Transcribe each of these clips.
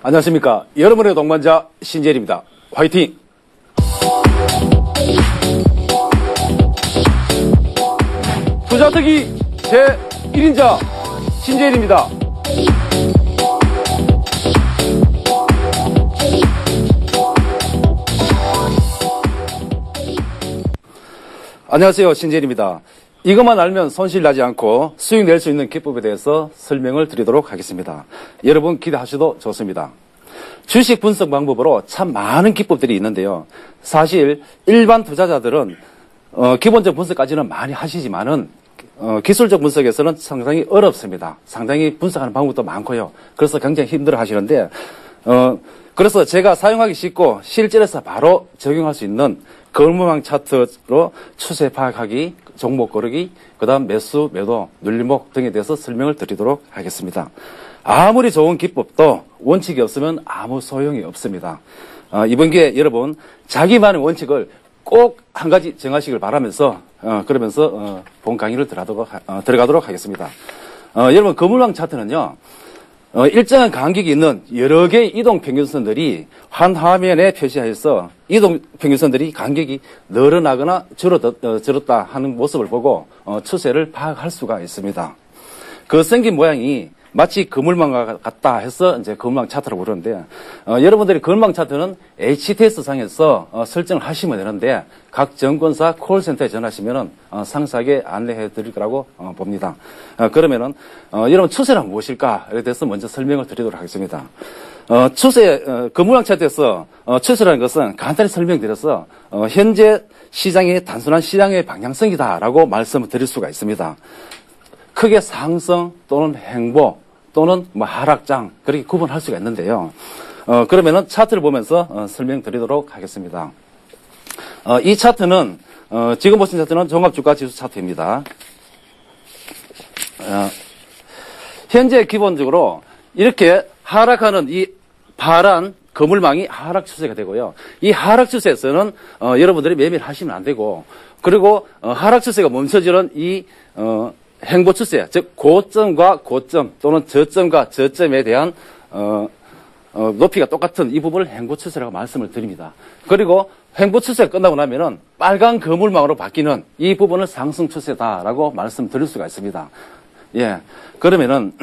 안녕하십니까. 여러분의 동반자 신재일입니다. 화이팅! 투자특위 제1인자 신재일입니다. 안녕하세요. 신재일입니다. 이것만 알면 손실 나지 않고 수익 낼 수 있는 기법에 대해서 설명을 드리도록 하겠습니다. 여러분 기대하셔도 좋습니다. 주식 분석 방법으로 참 많은 기법들이 있는데요. 사실 일반 투자자들은 기본적 분석까지는 많이 하시지만은 기술적 분석에서는 상당히 어렵습니다. 상당히 분석하는 방법도 많고요. 그래서 굉장히 힘들어 하시는데 그래서 제가 사용하기 쉽고 실전에서 바로 적용할 수 있는 거물망 차트로 추세 파악하기, 종목 고르기, 그 다음 매수, 매도, 눌림목 등에 대해서 설명을 드리도록 하겠습니다. 아무리 좋은 기법도 원칙이 없으면 아무 소용이 없습니다. 이번 기회에 여러분 자기만의 원칙을 꼭 한 가지 정하시길 바라면서 그러면서 본 강의를 들어가도록 하겠습니다. 여러분 거물망 차트는요. 일정한 간격이 있는 여러 개의 이동평균선들이 한 화면에 표시하여서 이동평균선들이 간격이 늘어나거나 줄었다 하는 모습을 보고 추세를 파악할 수가 있습니다. 그 생긴 모양이 마치 거물망과 같다 해서 이제 거물망 차트라고 부르는데 여러분들이 거물망 차트는 HTS 상에서 설정을 하시면 되는데 각 증권사 콜센터에 전화하시면은 상세하게 안내해 드릴 거라고 봅니다. 그러면은 여러분 추세란 무엇일까에 대해서 먼저 설명을 드리도록 하겠습니다. 거물망 차트에서 추세라는 것은 간단히 설명드려서 현재 시장이 단순한 시장의 방향성이다라고 말씀을 드릴 수가 있습니다. 크게 상승 또는 횡보 또는 하락장 그렇게 구분할 수가 있는데요. 그러면은 차트를 보면서 설명드리도록 하겠습니다. 이 차트는 지금 보신 차트는 종합주가지수 차트입니다. 현재 기본적으로 이렇게 하락하는 이 파란 거물망이 하락 추세가 되고요. 이 하락 추세에서는 여러분들이 매매를 하시면 안 되고 그리고 하락 추세가 멈춰지는 이 횡보 추세, 즉 고점과 고점 또는 저점과 저점에 대한 높이가 똑같은 이 부분을 횡보 추세라고 말씀을 드립니다. 그리고 횡보 추세가 끝나고 나면은 빨간 거물망으로 바뀌는 이 부분을 상승 추세다라고 말씀드릴 수가 있습니다. 예, 그러면은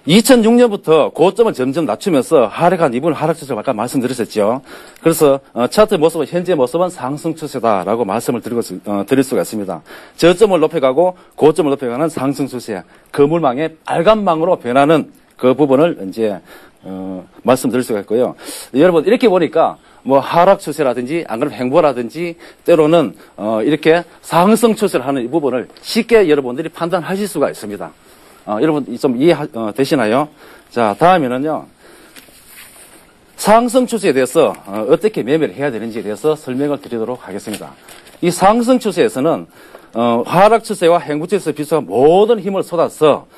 2006년부터 고점을 점점 낮추면서 하락한 이 부분 하락 추세를 아까 말씀드렸었죠. 그래서 차트 모습은 현재 모습은 상승 추세다라고 말씀을 드릴 수가 있습니다. 저점을 높여가고 고점을 높여가는 상승 추세, 거물망의 빨간 망으로 변하는 그 부분을 이제 말씀드릴 수가 있고요. 여러분 이렇게 보니까 하락 추세라든지 안 그러면 횡보라든지 때로는 이렇게 상승 추세를 하는 이 부분을 쉽게 여러분들이 판단하실 수가 있습니다. 여러분 좀 이해 되시나요? 자, 다음에는요. 상승 추세에 대해서 어떻게 매매를 해야 되는지에 대해서 설명을 드리도록 하겠습니다. 이 상승 추세에서는 하락 추세와 횡보 추세에 비슷한 모든 힘을 쏟아서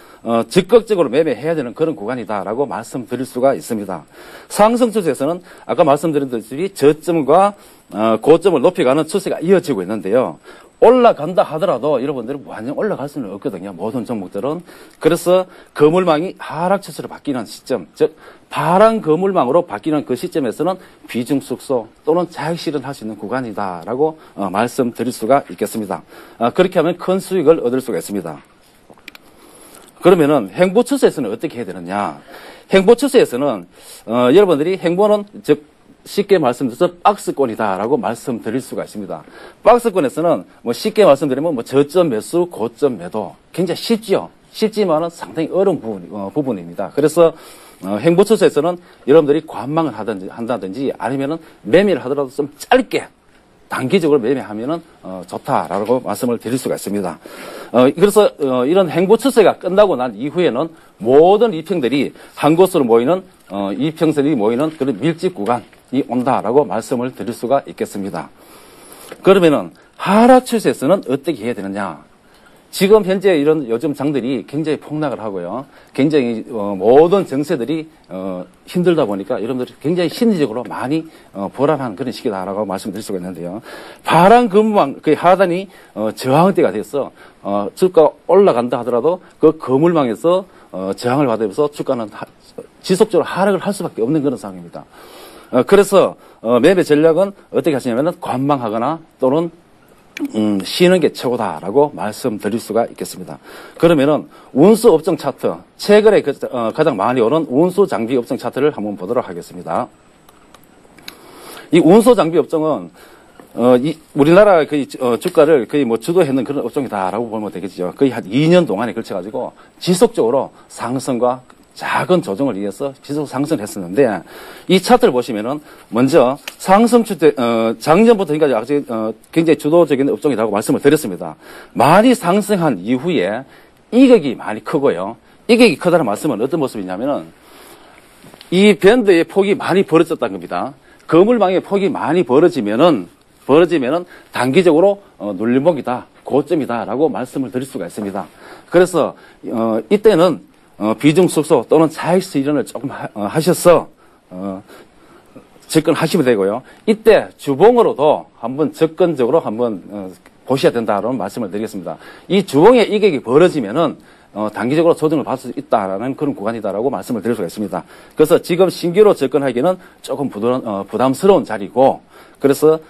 적극적으로 매매해야 되는 그런 구간이다라고 말씀드릴 수가 있습니다. 상승 추세에서는 아까 말씀드린 듯이 저점과 고점을 높여가는 추세가 이어지고 있는데요. 올라간다 하더라도 여러분들이 완전 올라갈 수는 없거든요. 모든 종목들은. 그래서 거물망이 하락 추세로 바뀌는 시점, 즉 파란 거물망으로 바뀌는 그 시점에서는 비중 축소 또는 자익 실현할 수 있는 구간이다라고 말씀드릴 수가 있겠습니다. 그렇게 하면 큰 수익을 얻을 수가 있습니다. 그러면은 횡보 추세에서는 어떻게 해야 되느냐? 횡보 추세에서는 여러분들이 횡보는 즉 쉽게 말씀드려서 박스권이다라고 말씀드릴 수가 있습니다. 박스권에서는 쉽게 말씀드리면 저점 매수, 고점 매도 굉장히 쉽죠. 쉽지만은 상당히 어려운 부분입니다. 그래서 횡보 추세에서는 여러분들이 관망을 한다든지 아니면은 매매를 하더라도 좀 짧게 단기적으로 매매하면은 좋다라고 말씀을 드릴 수가 있습니다. 그래서 이런 횡보 추세가 끝나고 난 이후에는 모든 이평들이 한 곳으로 모이는 이평선이 모이는 그런 밀집 구간이 온다라고 말씀을 드릴 수가 있겠습니다. 그러면은 하락 추세에서는 어떻게 해야 되느냐? 지금 현재 이런 요즘 장들이 굉장히 폭락을 하고요. 굉장히 모든 정세들이 힘들다 보니까 여러분들이 굉장히 심리적으로 많이 불안한 그런 시기다라고 말씀드릴 수가 있는데요. 파란 거물망 그 하단이 저항대가 돼서 주가가 올라간다 하더라도 그 거물망에서 저항을 받으면서 주가는 지속적으로 하락을 할 수밖에 없는 그런 상황입니다. 그래서 매매 전략은 어떻게 하시냐면은 관망하거나 또는 쉬는 게 최고다라고 말씀드릴 수가 있겠습니다. 그러면은 운수 업종 차트, 최근에 가장 많이 오른 운수 장비 업종 차트를 한번 보도록 하겠습니다. 이 운수 장비 업종은 우리나라 거의 주가를 거의 뭐 주도했는 그런 업종이다라고 보면 되겠죠. 거의 한 2년 동안에 걸쳐가지고 지속적으로 상승과 작은 조정을 위해서 지속 상승을 했었는데, 이 차트를 보시면은 먼저 상승 추세, 작년부터 지금까지 아주 굉장히 주도적인 업종이라고 말씀을 드렸습니다. 많이 상승한 이후에 이격이 많이 크고요. 이격이 크다는 말씀은 어떤 모습이냐면은 이 밴드의 폭이 많이 벌어졌다는 겁니다. 거물망의 폭이 많이 벌어지면은 단기적으로 눌림목이다, 고점이다라고 말씀을 드릴 수가 있습니다. 그래서 이때는 비중 축소 또는 차익 실현을 조금 하셔서 접근하시면 되고요. 이때 주봉으로도 한번 접근적으로 한번 보셔야 된다는 말씀을 드리겠습니다. 이 주봉의 이격이 벌어지면은 단기적으로 조정을 받을 수 있다라는 그런 구간이다라고 말씀을 드릴 수가 있습니다. 그래서 지금 신규로 접근하기는 조금 부담스러운 자리고, 그래서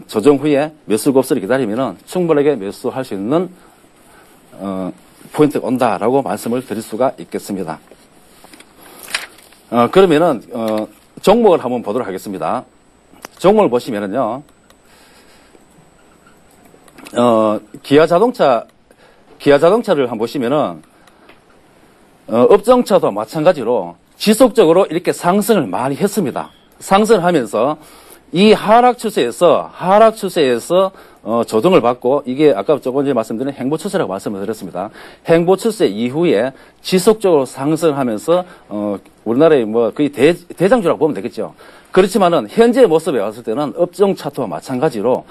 조정 후에 매수 곱슬을 기다리면은 충분하게 매수할 수 있는 포인트가 온다라고 말씀을 드릴 수가 있겠습니다. 그러면은 종목을 한번 보도록 하겠습니다. 종목을 보시면은요, 기아자동차를 한번 보시면은 업종차도 마찬가지로 지속적으로 이렇게 상승을 많이 했습니다. 상승을 하면서 이 하락 추세에서 조정을 받고, 이게 아까 조금 전에 말씀드린 행보 추세라고 말씀을 드렸습니다. 행보 추세 이후에 지속적으로 상승하면서 우리나라의 뭐 거의 대장주라고 보면 되겠죠. 그렇지만은 현재 모습에 왔을 때는 업종 차트와 마찬가지로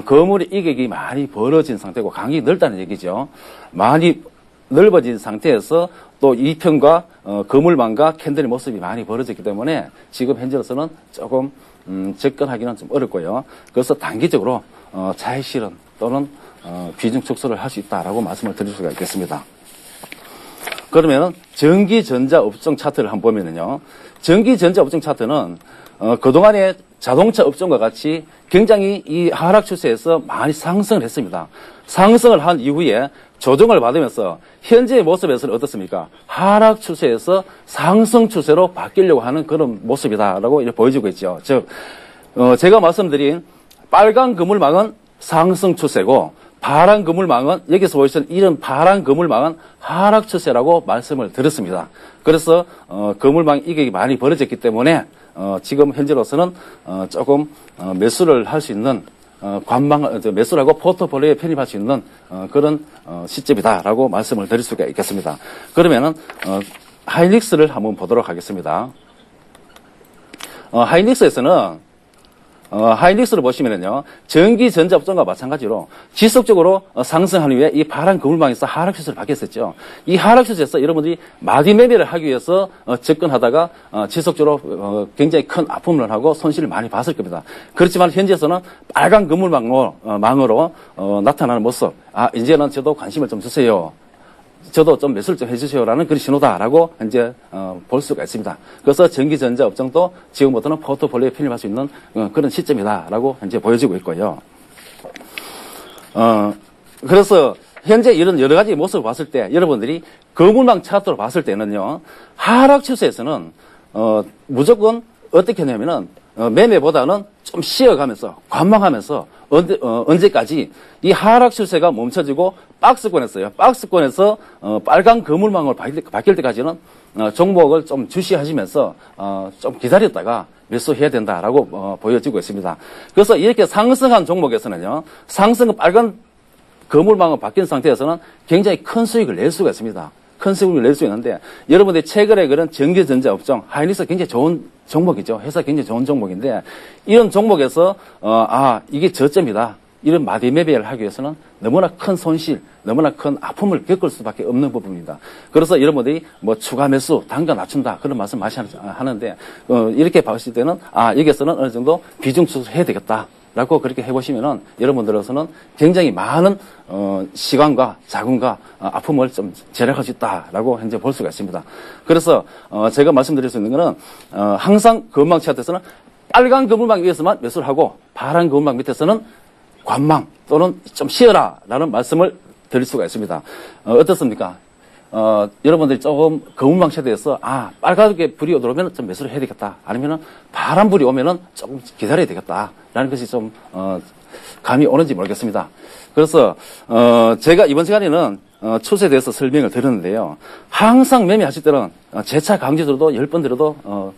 거물의 이격이 많이 벌어진 상태고 간격이 넓다는 얘기죠. 많이 넓어진 상태에서 또 이평과 거물망과 캔들의 모습이 많이 벌어졌기 때문에 지금 현재로서는 조금 접근하기는 좀 어렵고요. 그래서 단기적으로 차익 실현 또는 비중 축소를 할 수 있다라고 말씀을 드릴 수가 있겠습니다. 그러면 전기전자 업종 차트를 한번 보면은요, 전기전자 업종 차트는 그동안의 자동차 업종과 같이 굉장히 이 하락 추세에서 많이 상승을 했습니다. 상승을 한 이후에 조정을 받으면서 현재의 모습에서는 어떻습니까? 하락 추세에서 상승 추세로 바뀌려고 하는 그런 모습이다라고 이렇게 보여지고 있죠. 즉, 제가 말씀드린 빨간 그물망은 상승 추세고, 파란 그물망은, 여기서 보시는 이런 파란 그물망은 하락 추세라고 말씀을 드렸습니다. 그래서 그물망 이격이 많이 벌어졌기 때문에 지금 현재로서는 조금 매수를 할 수 있는 매수를 하고 포트폴리오에 편입할 수 있는 그런 시점이다라고 말씀을 드릴 수가 있겠습니다. 그러면은 하이닉스를 한번 보도록 하겠습니다. 하이닉스를 보시면은요, 전기 전자 업종과 마찬가지로 지속적으로 상승한 후에 이 파란 그물망에서 하락 추세를 바뀌었었죠. 이 하락 추세에서 여러분들이 마디 매매를 하기 위해서 접근하다가 지속적으로 굉장히 큰 아픔을 하고 손실을 많이 봤을 겁니다. 그렇지만 현재에서는 빨간 그물망으로 나타나는 모습, 이제는 저도 관심을 좀 주세요, 저도 좀 매수를 좀 해주세요라는 그런 신호다라고 이제 볼 수가 있습니다. 그래서 전기전자 업종도 지금부터는 포트폴리오에 편입할 수 있는 그런 시점이다라고 이제 보여지고 있고요. 그래서 현재 이런 여러 가지 모습을 봤을 때 여러분들이 거물망 차트로 봤을 때는요, 하락 추세에서는 무조건 어떻게 하냐면은 매매보다는 좀 쉬어가면서 관망하면서 언제까지 이 하락 추세가 멈춰지고 박스권에서 빨간 그물망으로 바뀔 때까지는 종목을 좀 주시하시면서 좀 기다렸다가 매수해야 된다라고 보여지고 있습니다. 그래서 이렇게 상승한 종목에서는요, 빨간 그물망으로 바뀐 상태에서는 굉장히 큰 수익을 낼 수가 있습니다. 큰 수익을 낼 수 있는데, 여러분들이 최근에 그런 전기전자 업종, 하이닉스 굉장히 좋은 종목이죠. 회사 굉장히 좋은 종목인데, 이런 종목에서, 이게 저점이다, 이런 마디 매매를 하기 위해서는 너무나 큰 손실, 너무나 큰 아픔을 겪을 수밖에 없는 부분입니다. 그래서 여러분들이 뭐 추가 매수, 단가 낮춘다, 그런 말씀 많이 하는데, 이렇게 봤을 때는, 여기서는 어느 정도 비중 축소해야 되겠다, 라고 그렇게 해보시면은 여러분들로서는 굉장히 많은 시간과 자금과 아픔을 좀 절약할 수 있다라고 현재 볼 수가 있습니다. 그래서 제가 말씀드릴 수 있는 거는 항상 건망 차트에서는 빨간 그물망 위에서만 매수를 하고 파란 그물망 밑에서는 관망 또는 좀 쉬어라라는 말씀을 드릴 수가 있습니다. 어떻습니까? 여러분들이 조금 거물망 차트에서 빨갛게 불이 들어오면 좀 매수를 해야 되겠다. 아니면은 파란 불이 오면은 조금 기다려야 되겠다라는 것이 좀 감이 오는지 모르겠습니다. 그래서 제가 이번 시간에는 추세에 대해서 설명을 드렸는데요. 항상 매매하실 때는 재차 강조 들어도 10번 들어도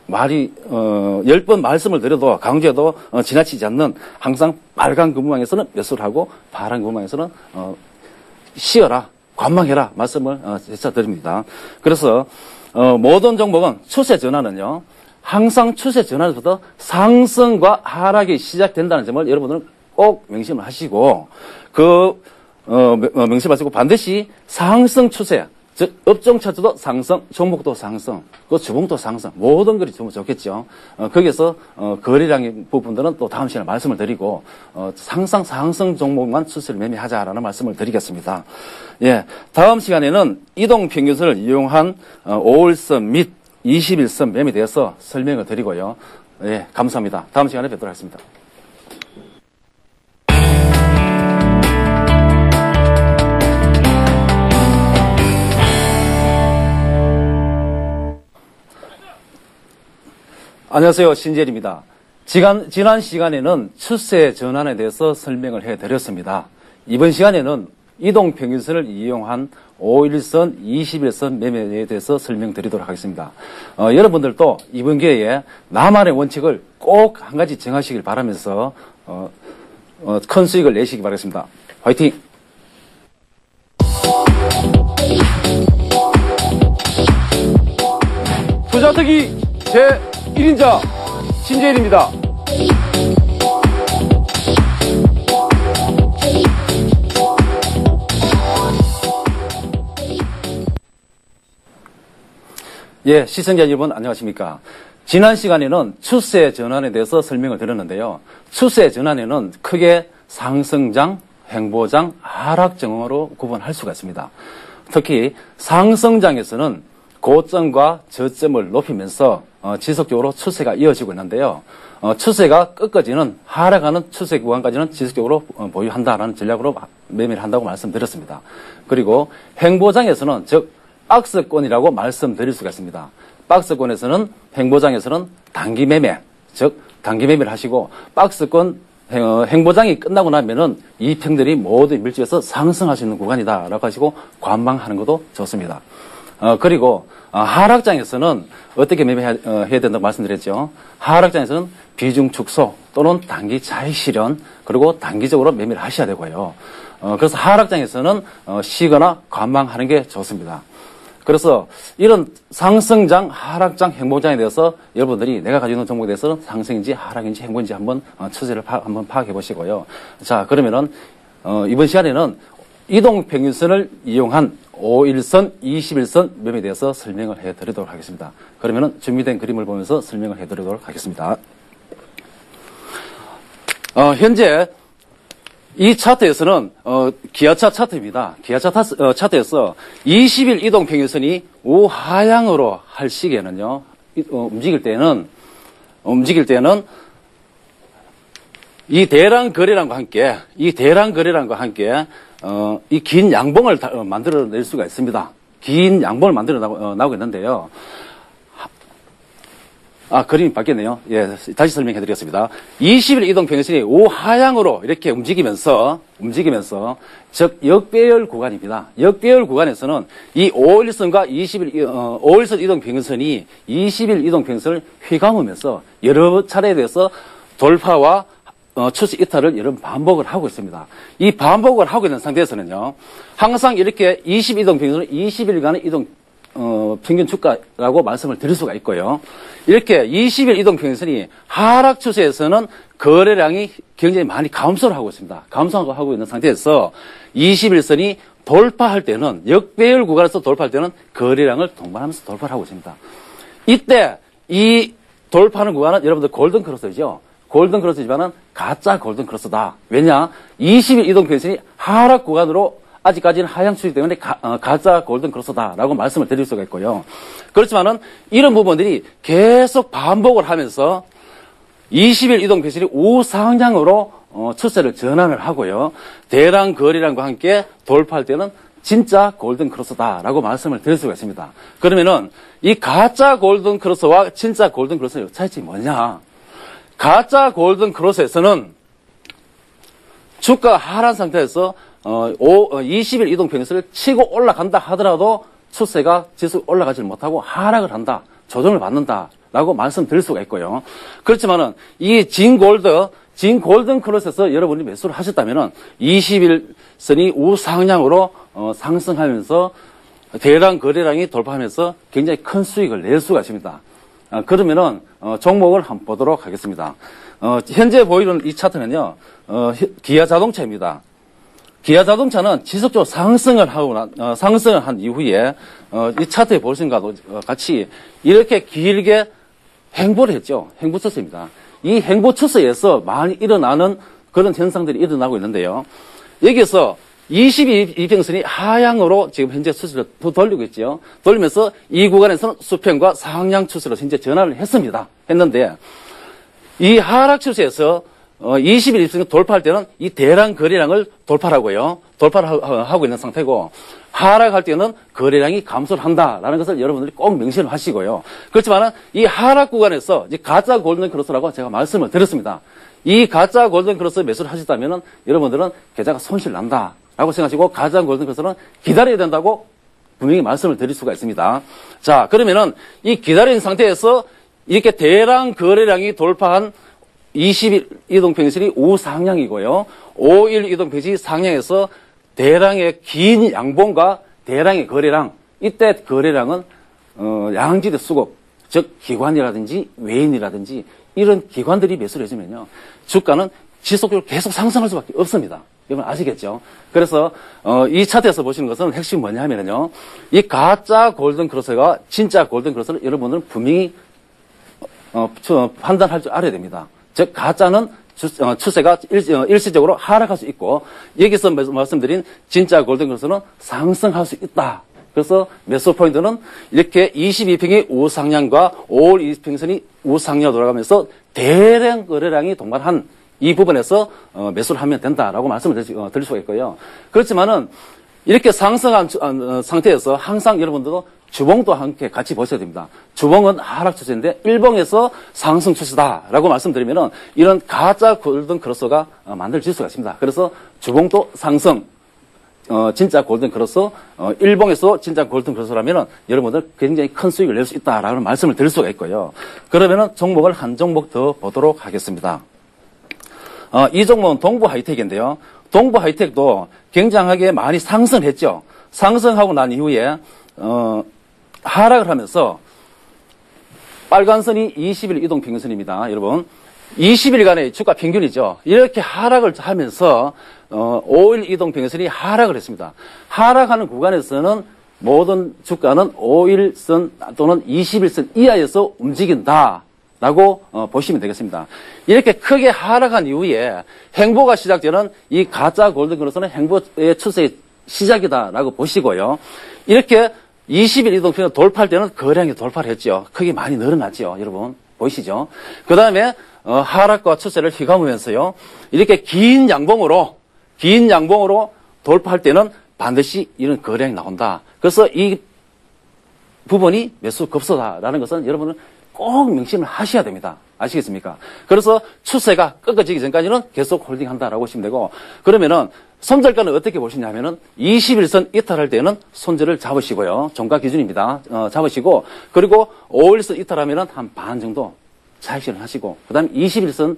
말이 10번 말씀을 드려도 강조해도 지나치지 않는 항상 빨간 그물망에서는 매수를 하고 파란 그물망에서는 쉬어라. 관망해라 말씀을 재차 드립니다. 그래서 모든 종목은 추세 전환은요. 항상 추세 전환에서부터 상승과 하락이 시작된다는 점을 여러분들은 꼭 명심을 하시고 명심하시고 반드시 상승 추세 즉 업종 차트도 상승, 종목도 상승, 그 주봉도 상승, 모든 것이 좀 좋겠죠. 거기에서 거래량의 부분들은 또 다음 시간에 말씀을 드리고 항상 상승 종목만 추세를 매매하자라는 말씀을 드리겠습니다. 예, 다음 시간에는 이동 평균선을 이용한 5일선 및 21선 매매에 대해서 설명을 드리고요. 예, 감사합니다. 다음 시간에 뵙도록 하겠습니다. 안녕하세요. 신재일입니다. 지난 시간에는 추세 전환에 대해서 설명을 해드렸습니다. 이번 시간에는 이동평균선을 이용한 5일선, 21선 매매에 대해서 설명드리도록 하겠습니다. 여러분들도 이번 기회에 나만의 원칙을 꼭 한 가지 정하시길 바라면서 큰 수익을 내시기 바라겠습니다. 화이팅! 투자특기 제1인자 신재일입니다. 예, 시청자 여러분 안녕하십니까. 지난 시간에는 추세 전환에 대해서 설명을 드렸는데요. 추세 전환에는 크게 상승장, 횡보장, 하락장으로 구분할 수가 있습니다. 특히 상승장에서는 고점과 저점을 높이면서 지속적으로 추세가 이어지고 있는데요. 추세가 끝까지는 하락하는 추세 구간까지는 지속적으로 보유한다라는 전략으로 매매를 한다고 말씀드렸습니다. 그리고 횡보장에서는 즉 박스권이라고 말씀드릴 수가 있습니다. 박스권에서는 횡보장에서는 단기 매매, 즉 단기 매매를 하시고 박스권 횡보장이 끝나고 나면은 이 평들이 모두 밀집해서 상승할 수 있는 구간이다라고 하시고 관망하는 것도 좋습니다. 그리고 하락장에서는 어떻게 매매해야 된다고 말씀드렸죠. 하락장에서는 비중 축소 또는 단기 차익 실현 그리고 단기적으로 매매를 하셔야 되고요. 그래서 하락장에서는 쉬거나 관망하는 게 좋습니다. 그래서 이런 상승장, 하락장, 횡보장에 대해서 여러분들이 내가 가지고 있는 종목에 대해서 상승인지 하락인지 횡보인지 한번 추세를 한번 파악해 보시고요. 자, 그러면은 이번 시간에는 이동평균선을 이용한 5일선, 21선 매매에 대해서 설명을 해드리도록 하겠습니다. 그러면은 준비된 그림을 보면서 설명을 해드리도록 하겠습니다. 현재 이 차트에서는 기아차 차트입니다. 기아차 차트에서 20일 이동평균선이 우하향으로 할 시기에는요. 움직일 때는 이 대량 거래량과 함께 이 긴 양봉을 만들어낼 수가 있습니다. 긴 양봉을 만들어 나오고 있는데요. 그림이 바뀌었네요. 예, 다시 설명해 드리겠습니다. 20일 이동평균선이 우하향으로 이렇게 움직이면서, 즉, 역배열 구간입니다. 역배열 구간에서는 이 5일선과 5일선 이동평균선이 20일 이동평균선을 휘감으면서 여러 차례에 대해서 돌파와 추세 이탈을 여러 번 반복을 하고 있습니다. 이 반복을 하고 있는 상태에서는요, 항상 이렇게 20이동평균선은 20일간의 평균 주가라고 말씀을 드릴 수가 있고요. 이렇게 20일 이동평균선이 하락 추세에서는 거래량이 굉장히 많이 감소를 하고 있습니다. 감소하고 있는 상태에서 21선이 돌파할 때는 역배열 구간에서 돌파할 때는 거래량을 동반하면서 돌파를 하고 있습니다. 이때 이 돌파하는 구간은 여러분들 골든 크로스죠. 골든 크로스지만은 가짜 골든 크로스다. 왜냐? 20일 이동 평균선이 하락 구간으로 아직까지는 하향 추세 때문에 가짜 골든 크로스다라고 말씀을 드릴 수가 있고요. 그렇지만은 이런 부분들이 계속 반복을 하면서 20일 이동 평균선이 우상향으로 추세를 전환을 하고요. 대량 거래량과 함께 돌파할 때는 진짜 골든 크로스다라고 말씀을 드릴 수가 있습니다. 그러면은 이 가짜 골든 크로스와 진짜 골든 크로스의 차이점이 뭐냐? 가짜 골든 크로스에서는 주가가 하락 상태에서 20일 이동 평균선을 치고 올라간다 하더라도 추세가 지수 올라가지 못하고 하락을 한다, 조정을 받는다라고 말씀드릴 수가 있고요. 그렇지만은 이 진 골든 크로스에서 여러분이 매수를 하셨다면은 20일 선이 우상향으로 상승하면서 대량 거래량이 돌파하면서 굉장히 큰 수익을 낼 수가 있습니다. 그러면은 종목을 한번 보도록 하겠습니다. 현재 보이는 이 차트는요, 기아 자동차입니다. 기아 자동차는 지속적으로 상승을 한 이후에 이 차트에 보시는 것과 같이 이렇게 길게 횡보를 했죠. 횡보 추세입니다. 이 횡보 추세에서 많이 일어나는 그런 현상들이 일어나고 있는데요. 여기서 22평선이 하향으로 지금 현재 추세를 돌리고 있죠. 돌리면서 이 구간에서는 수평과 상향 추세로 현재 전환을 했는데 이 하락 추세에서 21평선 돌파할 때는 이 대량 거래량을 돌파하고요. 돌파를 하고 있는 상태고, 하락할 때는 거래량이 감소를 한다라는 것을 여러분들이 꼭 명심을 하시고요. 그렇지만 이 하락 구간에서 이제 가짜 골든 크로스라고 제가 말씀을 드렸습니다. 이 가짜 골든 크로스 매수를 하셨다면 여러분들은 계좌가 손실 난다라고 생각하시고, 가짜 골든 크로스는 기다려야 된다고 분명히 말씀을 드릴 수가 있습니다. 자, 그러면은 이 기다리는 상태에서 이렇게 대량 거래량이 돌파한 20일 이동평균선이 우상향이고요. 5일 이동평균선이 상향해서 대량의 긴 양봉과 대량의 거래량, 이때 거래량은 양지대 수급, 즉 기관이라든지 외인이라든지 이런 기관들이 매수를 해주면요, 주가는 지속적으로 계속 상승할 수밖에 없습니다. 여러분 아시겠죠? 그래서 이 차트에서 보시는 것은 핵심이 뭐냐면요, 이 가짜 골든 크로스가 진짜 골든 크로스를 여러분들은 분명히 판단할 줄 알아야 됩니다. 즉 가짜는 추세가 일시적으로 하락할 수 있고, 여기서 말씀드린 진짜 골든 크로스는 상승할 수 있다. 그래서 매수 포인트는 이렇게 22평의 우상향과 5월 20평선이 우상향으로 돌아가면서 대량 거래량이 동반한 이 부분에서 매수를 하면 된다라고 말씀을 드릴 수가 있고요. 그렇지만은 이렇게 상승한 상태에서 항상 여러분들도 주봉도 함께 같이 보셔야 됩니다. 주봉은 하락 추세인데 일봉에서 상승 추세다라고 말씀드리면은 이런 가짜 골든 크로스가 만들어질 수가 있습니다. 그래서 주봉도 상승, 진짜 골든 크로스, 일봉에서 진짜 골든 크로스라면은 여러분들 굉장히 큰 수익을 낼 수 있다라는 말씀을 드릴 수가 있고요. 그러면은 종목을 한 종목 더 보도록 하겠습니다. 이 종목은 동부 하이텍인데요. 동부 하이텍도 굉장하게 많이 상승했죠. 상승하고 난 이후에 하락을 하면서 빨간 선이 20일 이동 평균선입니다. 여러분 20일간의 주가 평균이죠. 이렇게 하락을 하면서 5일 이동 평균선이 하락을 했습니다. 하락하는 구간에서는 모든 주가는 5일선 또는 20일선 이하에서 움직인다라고 보시면 되겠습니다. 이렇게 크게 하락한 이후에 횡보가 시작되는 이 가짜 골든 크로스는 횡보의 추세의 시작이다라고 보시고요. 이렇게 20일 이동평균 돌파할 때는 거래량이 돌파를 했죠. 크게 많이 늘어났죠. 여러분 보이시죠? 그 다음에 하락과 추세를 휘감으면서요, 이렇게 긴 양봉으로 돌파할 때는 반드시 이런 거래량이 나온다. 그래서 이 부분이 매수 급소다라는 것은 여러분은 꼭 명심을 하셔야 됩니다. 아시겠습니까? 그래서 추세가 꺾어지기 전까지는 계속 홀딩한다라고 보시면 되고, 그러면은 손절가는 어떻게 보시냐면은 21선 이탈할 때는 손절을 잡으시고요. 종가 기준입니다. 잡으시고, 그리고 5일선 이탈하면은 한 반 정도 차익실을 하시고, 그 다음에 21선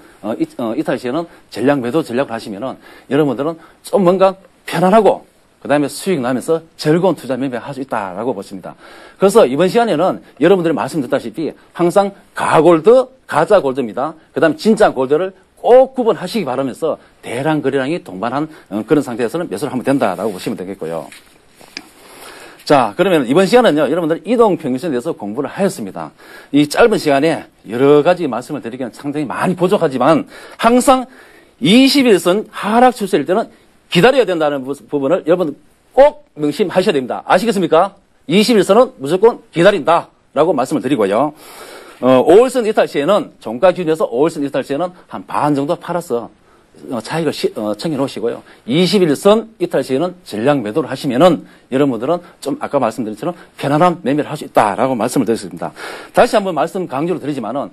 이탈 시에는 전략 매도 전략을 하시면은 여러분들은 좀 뭔가 편안하고 그 다음에 수익 나면서 즐거운 투자 매매할 수 있다라고 보십니다. 그래서 이번 시간에는 여러분들이 말씀드렸다시피 항상 가골드, 가짜 골드입니다. 그 다음에 진짜 골드를 꼭 구분하시기 바라면서 대량 거래량이 동반한 그런 상태에서는 매수를 하면 된다라고 보시면 되겠고요. 자, 그러면 이번 시간은요, 여러분들 이동평균선에 대해서 공부를 하였습니다. 이 짧은 시간에 여러 가지 말씀을 드리기는 상당히 많이 부족하지만 항상 21선 하락 추세일 때는 기다려야 된다는 부분을 여러분 꼭 명심하셔야 됩니다. 아시겠습니까? 21선은 무조건 기다린다라고 말씀을 드리고요. 5월선 이탈 시에는 종가 기준에서 5월선 이탈 시에는 한 반 정도 팔아서 차익을 챙겨 놓으시고요. 21선 이탈 시에는 전량 매도를 하시면은 여러분들은 좀 아까 말씀드린 것처럼 편안한 매매를 할 수 있다라고 말씀을 드렸습니다. 다시 한번 말씀 강조를 드리지만은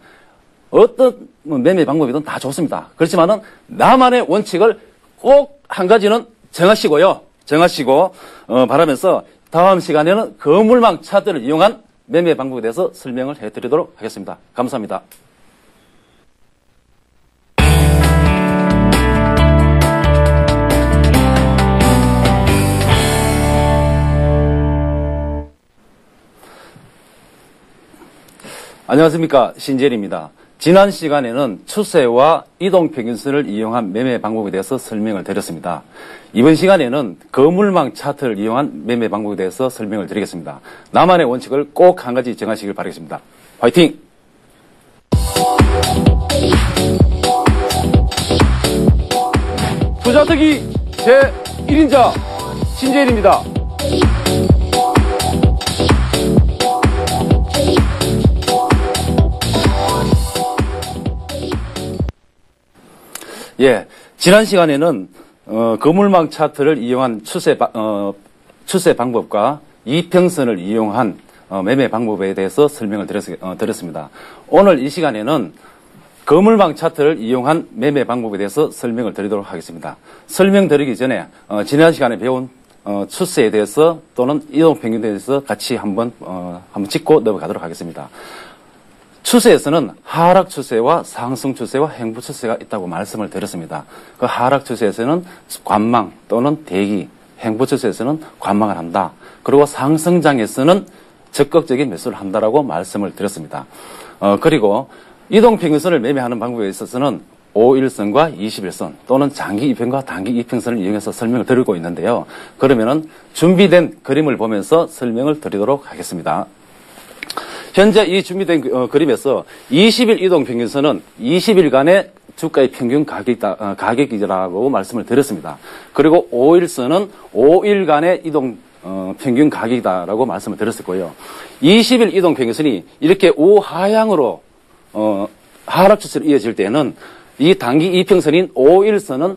어떤 매매 방법이든 다 좋습니다. 그렇지만은 나만의 원칙을 꼭 한 가지는 정하시고요. 정하시고 바라면서 다음 시간에는 거물망 차트를 이용한 매매 방법에 대해서 설명을 해드리도록 하겠습니다. 감사합니다. 안녕하십니까, 신재일입니다. 지난 시간에는 추세와 이동평균선을 이용한 매매 방법에 대해서 설명을 드렸습니다. 이번 시간에는 거물망 차트를 이용한 매매 방법에 대해서 설명을 드리겠습니다. 나만의 원칙을 꼭 한 가지 정하시길 바라겠습니다. 화이팅! 투자특기 제1인자 신재일입니다. 예, 지난 시간에는 거물망 차트를 이용한 추세 방법과 이평선을 이용한 매매 방법에 대해서 설명을 드렸습니다. 오늘 이 시간에는 거물망 차트를 이용한 매매 방법에 대해서 설명을 드리도록 하겠습니다. 설명드리기 전에 지난 시간에 배운 추세에 대해서 또는 이동평균에 대해서 같이 한번 짚고 넘어가도록 하겠습니다. 추세에서는 하락 추세와 상승 추세와 행보 추세가 있다고 말씀을 드렸습니다. 그 하락 추세에서는 관망 또는 대기, 행보 추세에서는 관망을 한다. 그리고 상승장에서는 적극적인 매수를 한다라고 말씀을 드렸습니다. 그리고 이동평균선을 매매하는 방법에 있어서는 5일선과 21선 또는 장기 이평과 단기 이평선을 이용해서 설명을 드리고 있는데요. 그러면은 준비된 그림을 보면서 설명을 드리도록 하겠습니다. 현재 이 준비된 그림에서 20일 이동평균선은 20일간의 주가의 평균 가격이라고 말씀을 드렸습니다. 그리고 5일선은 5일간의 이동 평균 가격이다라고 말씀을 드렸었고요. 20일 이동평균선이 이렇게 우하향으로 하락 추세로 이어질 때는 이 단기 이평선인 5일선은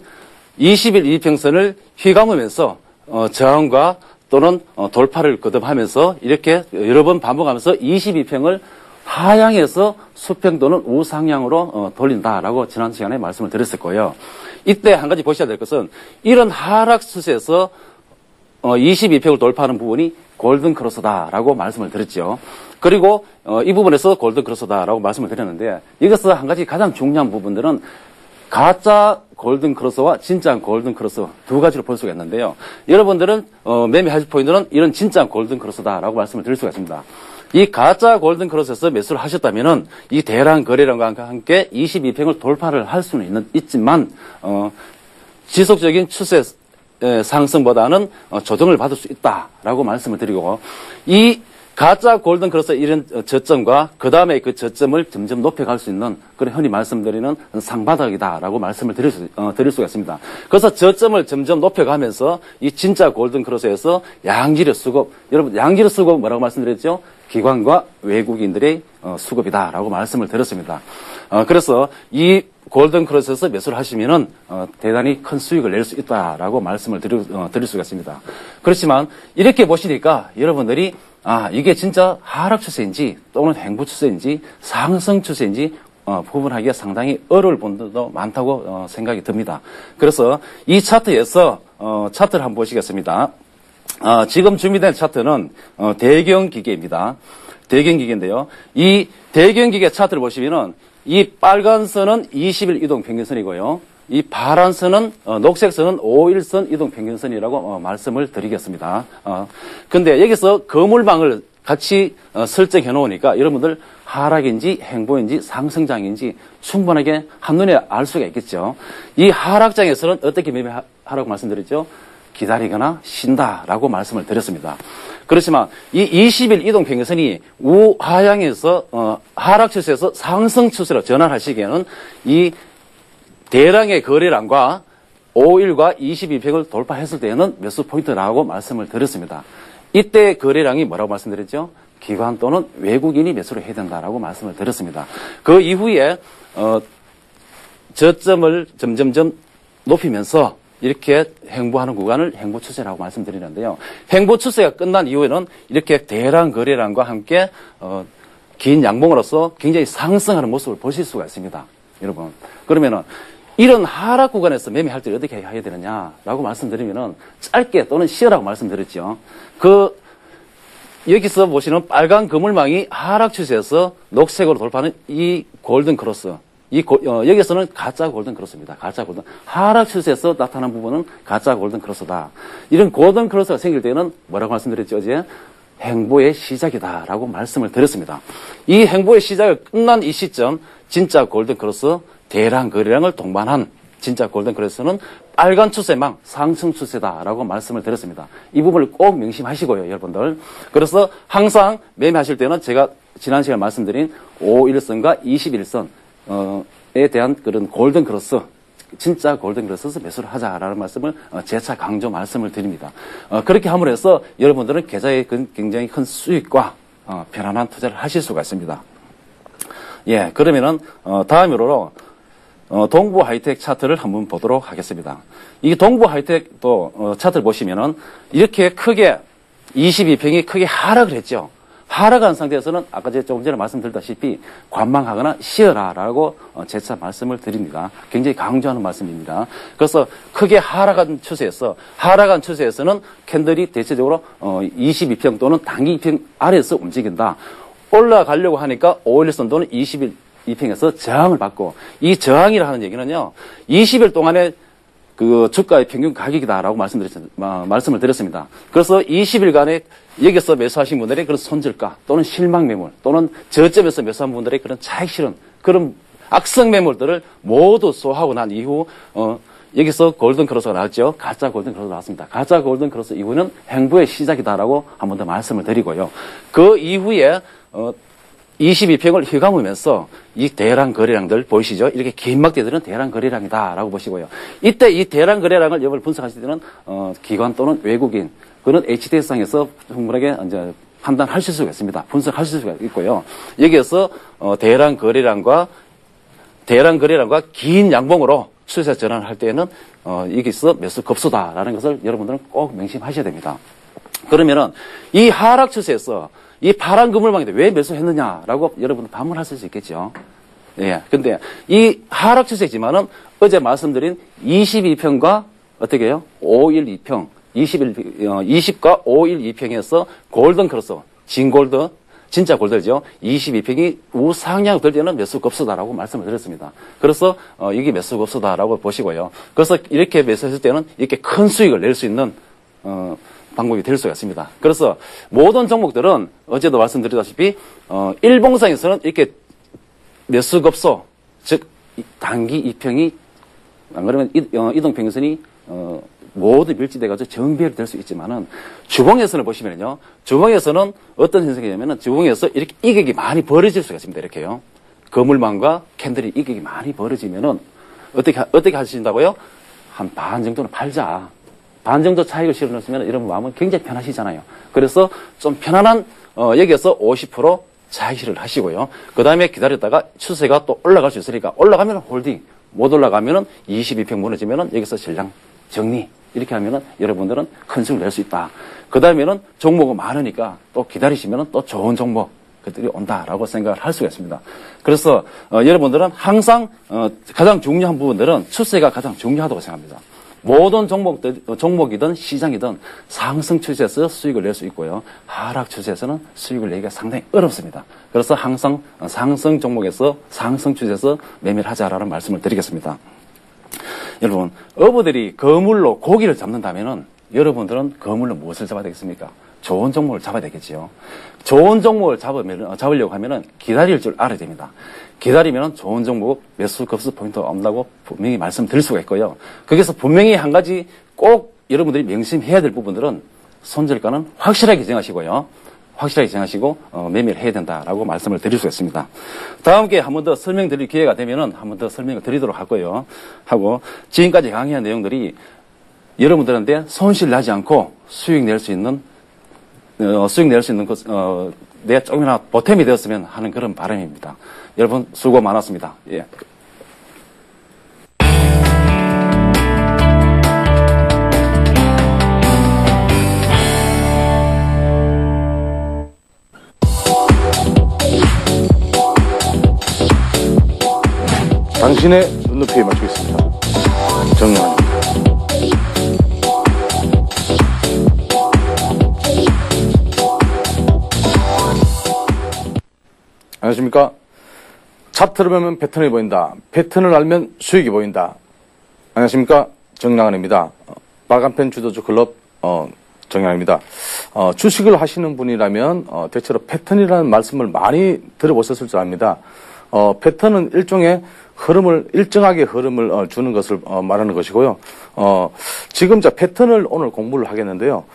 20일 이평선을 휘감으면서 저항과 또는 돌파를 거듭하면서 이렇게 여러 번 반복하면서 22평을 하향에서 수평 또는 우상향으로 돌린다라고 지난 시간에 말씀을 드렸었고요. 이때 한 가지 보셔야 될 것은 이런 하락 추세에서 22평을 돌파하는 부분이 골든 크로스다라고 말씀을 드렸죠. 그리고 이 부분에서 골든 크로스다라고 말씀을 드렸는데 여기서 한 가지 가장 중요한 부분들은 가짜 골든 크로스와 진짜 골든 크로스 두 가지로 볼 수가 있는데요. 여러분들은 매매하실 포인트는 이런 진짜 골든 크로스다라고 말씀을 드릴 수가 있습니다. 이 가짜 골든 크로스에서 매수를 하셨다면은 이 대량 거래량과 함께 22평을 돌파를 할 수는 있지만 지속적인 추세 상승보다는 조정을 받을 수 있다라고 말씀을 드리고 이 가짜 골든 크로스 이런 저점과 그 다음에 그 저점을 점점 높여갈 수 있는 그런 흔히 말씀드리는 상바닥이다라고 말씀을 드릴 수가 있습니다. 그래서 저점을 점점 높여가면서 이 진짜 골든 크로스에서 양질의 수급, 여러분 양질의 수급 뭐라고 말씀드렸죠? 기관과 외국인들의 수급이다라고 말씀을 드렸습니다. 그래서 이 골든 크로스에서 매수를 하시면은 대단히 큰 수익을 낼 수 있다라고 말씀을 드릴 수가 있습니다. 그렇지만 이렇게 보시니까 여러분들이 이게 진짜 하락 추세인지 또는 행보 추세인지 상승 추세인지 구분하기가 상당히 어려울 분들도 많다고 생각이 듭니다. 그래서 이 차트에서 차트를 한번 보시겠습니다. 지금 준비된 차트는 대경기계입니다. 대경기계인데요. 이 대경기계 차트를 보시면은 이 빨간 선은 20일 이동 평균선이고요. 이 파란 선은 녹색 선은 5일선 이동 평균선이라고 말씀을 드리겠습니다. 근데 여기서 거물망을 같이 설정해 놓으니까 여러분들 하락인지 행보인지 상승장인지 충분하게 한눈에 알 수가 있겠죠. 이 하락장에서는 어떻게 매매하라고 말씀드렸죠? 기다리거나 쉰다라고 말씀을 드렸습니다. 그렇지만 이 20일 이동 평균선이 우하향에서 하락 추세에서 상승 추세로 전환할 시기에는 이 대량의 거래량과 5일과 22평을 돌파했을 때에는 매수 포인트라고 말씀을 드렸습니다. 이때 거래량이 뭐라고 말씀드렸죠? 기관 또는 외국인이 매수를 해야 된다라고 말씀을 드렸습니다. 그 이후에 저점을 점점점 높이면서 이렇게 횡보하는 구간을 횡보 추세라고 말씀드리는데요. 횡보 추세가 끝난 이후에는 이렇게 대량 거래량과 함께 긴 양봉으로서 굉장히 상승하는 모습을 보실 수가 있습니다. 여러분. 그러면은 이런 하락 구간에서 매매할 때 어떻게 해야 되느냐라고 말씀드리면은 짧게 또는 쉬어라고 말씀드렸죠. 여기서 보시는 빨간 그물망이 하락 추세에서 녹색으로 돌파하는 이 골든 크로스. 여기서는 가짜 골든 크로스입니다. 가짜 골든. 하락 추세에서 나타난 부분은 가짜 골든 크로스다. 이런 골든 크로스가 생길 때는 뭐라고 말씀드렸죠, 어제? 행보의 시작이다라고 말씀을 드렸습니다. 이 행보의 시작을 끝난 이 시점, 진짜 골든 크로스, 대량 거래량을 동반한 진짜 골든 크로스는 빨간 추세망 상승 추세다라고 말씀을 드렸습니다. 이 부분을 꼭 명심하시고요, 여러분들. 그래서 항상 매매하실 때는 제가 지난 시간에 말씀드린 5일선과 21선에 대한 그런 골든 크로스, 진짜 골든 크로스에서 매수를 하자라는 말씀을 재차 강조 말씀을 드립니다. 그렇게 함으로 해서 여러분들은 계좌에 굉장히 큰 수익과 편안한 투자를 하실 수가 있습니다. 예, 그러면은 다음으로 동부 하이텍 차트를 한번 보도록 하겠습니다. 이 동부 하이텍도 차트를 보시면은 이렇게 크게 22평이 크게 하락을 했죠. 하락한 상태에서는 아까 제가 조금 전에 말씀드렸다시피 관망하거나 쉬어라라고 재차 말씀을 드립니다. 굉장히 강조하는 말씀입니다. 그래서 크게 하락한 추세에서는 캔들이 대체적으로 22평 또는 단기 2평 아래에서 움직인다. 올라가려고 하니까 5일선 또는 22평에서 저항을 받고, 이 저항이라 하는 얘기는요, 20일 동안에 그 주가의 평균 가격이다라고 말씀을 드렸습니다. 그래서 20일간에 여기서 매수하신 분들의 그런 손절가 또는 실망 매물 또는 저점에서 매수한 분들의 그런 차익 실현, 그런 악성 매물들을 모두 소화하고 난 이후 여기서 골든 크로스가 나왔죠. 가짜 골든 크로스가 나왔습니다. 가짜 골든 크로스 이후는 행보의 시작이다라고 한 번 더 말씀을 드리고요. 그 이후에 22평을 휘감으면서 이 대량 거래량들 보이시죠? 이렇게 긴 막대들은 대량 거래량이다라고 보시고요. 이때 이 대량 거래량을 여러분 분석하실 때는 기관 또는 외국인, 그런 HDS상에서 충분하게 이제 판단하실 수가 있습니다. 분석하실 수가 있고요. 여기에서 대량 거래량과 긴 양봉으로 추세 전환할 때에는 여기서 매수 급소다라는 것을 여러분들은 꼭 명심하셔야 됩니다. 그러면은 이 하락 추세에서 이 파란 그물망인데 왜 매수했느냐라고 여러분들 반문하실 수 있겠죠. 예. 근데 이 하락 추세지만은 어제 말씀드린 22평과 어떻게 해요? 5일 2평, 20과 5일 2평에서 골든 크로스, 진골드, 진짜 골드죠. 22평이 우상향 될 때는 매수 급소다라고 말씀을 드렸습니다. 그래서 이게 매수 급소다라고 보시고요. 그래서 이렇게 매수했을 때는 이렇게 큰 수익을 낼 수 있는 방법이 될 수가 있습니다. 그래서 모든 종목들은 어제도 말씀드렸다시피 일봉상에서는 이렇게 매수 급소, 즉 단기 2평이 안 그러면 이동평균선이 모두 밀집돼가지고 정비를 될 수 있지만은 주봉에서는 보시면요, 주봉에서는 어떤 현상이냐면은 주봉에서 이렇게 이격이 많이 벌어질 수가 있습니다. 이렇게요. 거물망과 캔들이 이격이 많이 벌어지면은 어떻게 하신다고요? 한 반 정도는 팔자. 반 정도 차익을 실어놓으시면 여러분 마음은 굉장히 편하시잖아요. 그래서 좀 편안한 여기에서 50% 차익 실을 하시고요. 그 다음에 기다렸다가 추세가 또 올라갈 수 있으니까 올라가면 홀딩, 못 올라가면은 22평 무너지면은 여기서 전량 정리, 이렇게 하면은 여러분들은 큰 수익을 낼 수 있다. 그 다음에는 종목은 많으니까 또 기다리시면은 또 좋은 종목 그들이 온다라고 생각을 할 수가 있습니다. 그래서 여러분들은 항상 가장 중요한 부분들은 추세가 가장 중요하다고 생각합니다. 모든 종목이든 시장이든 상승 추세에서 수익을 낼 수 있고요. 하락 추세에서는 수익을 내기가 상당히 어렵습니다. 그래서 항상 상승 종목에서 상승 추세에서 매매를 하자라는 말씀을 드리겠습니다. 여러분, 어부들이 거물로 고기를 잡는다면은 여러분들은 거물로 무엇을 잡아야 되겠습니까? 좋은 종목을 잡아야 되겠지요. 좋은 종목을 잡으려고 하면은 기다릴 줄 알아야 됩니다. 기다리면 좋은 종목 매수 급수 포인트가 온다고 분명히 말씀드릴 수가 있고요. 거기서 분명히 한 가지 꼭 여러분들이 명심해야 될 부분들은 손절가는 확실하게 정하시고요. 확실하게 정하시고 매매를 해야 된다라고 말씀을 드릴 수 있습니다. 다음 기회에 한 번 더 설명드릴 기회가 되면은 한 번 더 설명을 드리도록 할 거예요. 하고 지금까지 강의한 내용들이 여러분들한테 손실 나지 않고 수익 낼 수 있는 내 조금이나 보탬이 되었으면 하는 그런 바람입니다. 여러분 수고 많았습니다. 예. 당신의 눈높이에 맞추겠습니다. 정영환입니다. 안녕하십니까. 차트를 보면 패턴이 보인다. 패턴을 알면 수익이 보인다. 안녕하십니까. 정영환입니다. 빨간펜 주도주 클럽 정영환입니다. 주식을 하시는 분이라면 대체로 패턴이라는 말씀을 많이 들어보셨을 줄 압니다. 패턴은 일종의 일정하게 흐름을 주는 것을 말하는 것이고요. 지금 패턴을 오늘 공부를 하겠는데요.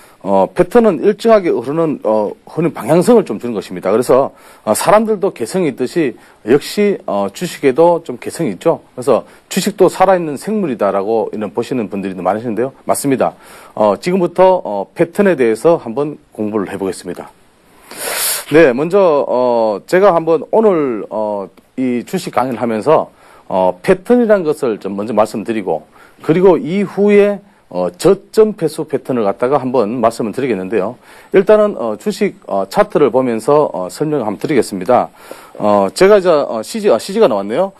패턴은 일정하게 흐르는 방향성을 좀 주는 것입니다. 그래서 사람들도 개성이 있듯이 역시 주식에도 좀 개성이 있죠. 그래서 주식도 살아있는 생물이다라고 이런 보시는 분들이 많으시는데요. 맞습니다. 지금부터 패턴에 대해서 한번 공부를 해보겠습니다. 네, 먼저 제가 한번 오늘 이 주식 강의를 하면서 패턴이라는 것을 좀 먼저 말씀드리고, 그리고 이후에 저점 패수 패턴을 갖다가 한번 말씀을 드리겠는데요. 일단은 주식 차트를 보면서 설명을 한번 드리겠습니다. 제가 이제 CG가 나왔네요.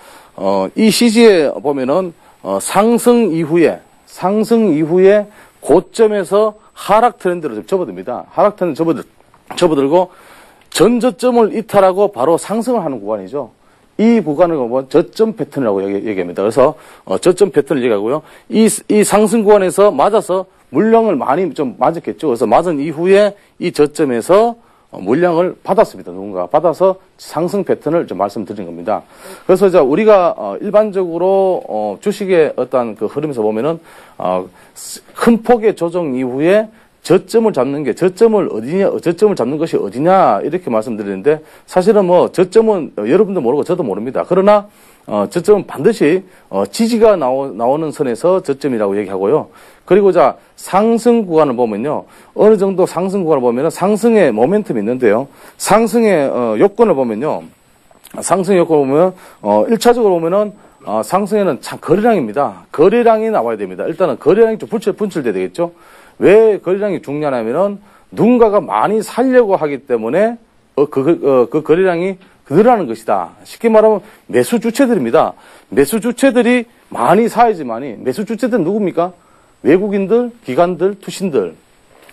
이 CG에 보면은 상승 이후에 고점에서 하락 트렌드로 좀 접어듭니다. 하락 트렌드 접어들고 전저점을 이탈하고 바로 상승을 하는 구간이죠. 이 구간을 보면 저점 패턴이라고 얘기합니다. 그래서 저점 패턴을 얘기하고요. 이 상승 구간에서 맞아서 물량을 많이 좀 맞았겠죠. 그래서 맞은 이후에 이 저점에서 물량을 받았습니다. 누군가 받아서 상승 패턴을 좀 말씀드린 겁니다. 그래서 이제 우리가 일반적으로 주식의 어떤 그 흐름에서 보면은 큰 폭의 조정 이후에 저점을 잡는 저점을 잡는 것이 어디냐, 이렇게 말씀드리는데, 사실은 저점은 여러분도 모르고 저도 모릅니다. 그러나, 저점은 반드시, 지지가 나오는 선에서 저점이라고 얘기하고요. 그리고 상승 구간을 보면요. 어느 정도 상승 구간을 보면은 상승의 모멘텀이 있는데요. 상승의, 요건을 보면요. 상승 요건을 보면, 1차적으로 보면은, 상승에는 참 거래량입니다. 거래량이 나와야 됩니다. 일단은 거래량이 좀 분출돼야 되겠죠. 왜 거래량이 중요하냐면은 누군가가 많이 사려고 하기 때문에 그 거래량이 늘어나는 것이다. 쉽게 말하면 매수 주체들입니다. 매수 주체들이 많이 사야지만이, 매수 주체들은 누굽니까? 외국인들, 기관들, 투신들,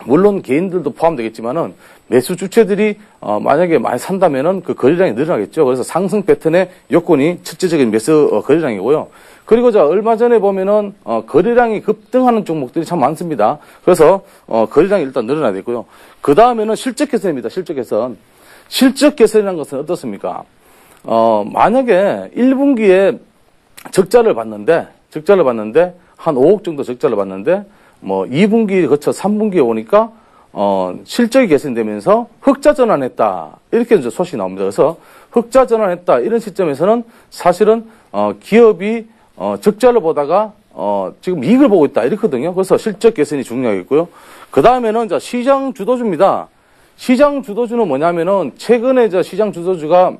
물론 개인들도 포함되겠지만은 매수 주체들이 만약에 많이 산다면은 그 거래량이 늘어나겠죠. 그래서 상승 패턴의 요건이 첫째적인 매수 거래량이고요. 그리고 얼마 전에 보면은 거래량이 급등하는 종목들이 참 많습니다. 그래서 거래량이 일단 늘어나야 되고요. 그 다음에는 실적 개선입니다. 실적 개선. 실적 개선이라는 것은 어떻습니까? 만약에 1분기에 적자를 봤는데 한 5억 정도 적자를 봤는데 2분기 거쳐 3분기에 오니까 실적이 개선되면서 흑자 전환했다, 이렇게 이제 소식이 나옵니다. 그래서 흑자 전환했다, 이런 시점에서는 사실은 기업이 적자를 보다가 지금 이익을 보고 있다, 이렇거든요. 그래서 실적 개선이 중요하겠고요. 그 다음에는 시장 주도주입니다. 시장 주도주는 뭐냐면은 최근에 시장 주도주가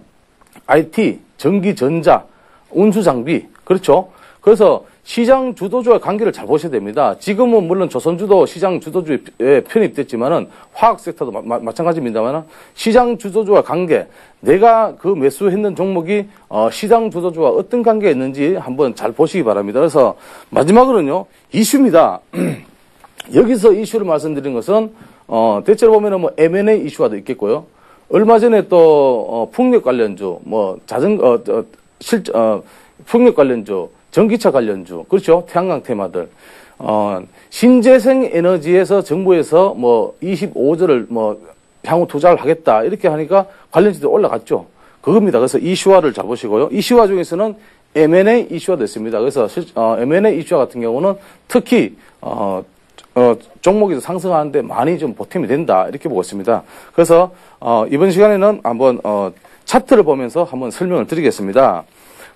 IT, 전기, 전자, 운수 장비, 그렇죠. 그래서 시장 주도주와 관계를 잘 보셔야 됩니다. 지금은 물론 조선주도 시장 주도주에 편입됐지만은 화학 섹터도 마찬가지입니다만, 시장 주도주와 관계, 내가 그 매수했는 종목이 시장 주도주와 어떤 관계가 있는지 한번 잘 보시기 바랍니다. 그래서 마지막으로는요, 이슈입니다. 여기서 이슈를 말씀드린 것은 대체로 보면은 M&A 이슈가 있겠고요. 얼마 전에 또 풍력 관련주, 풍력 관련주, 전기차 관련주, 그렇죠. 태양광 테마들. 신재생 에너지에서 정부에서 25조를 향후 투자를 하겠다, 이렇게 하니까 관련주도 올라갔죠. 그겁니다. 그래서 이슈화를 잘 보시고요. 이슈화 중에서는 M&A 이슈화도 있습니다. 그래서 M&A 이슈화 같은 경우는 특히 종목이 상승하는데 많이 좀 보탬이 된다. 이렇게 보고 있습니다. 그래서, 이번 시간에는 한번, 차트를 보면서 한번 설명을 드리겠습니다.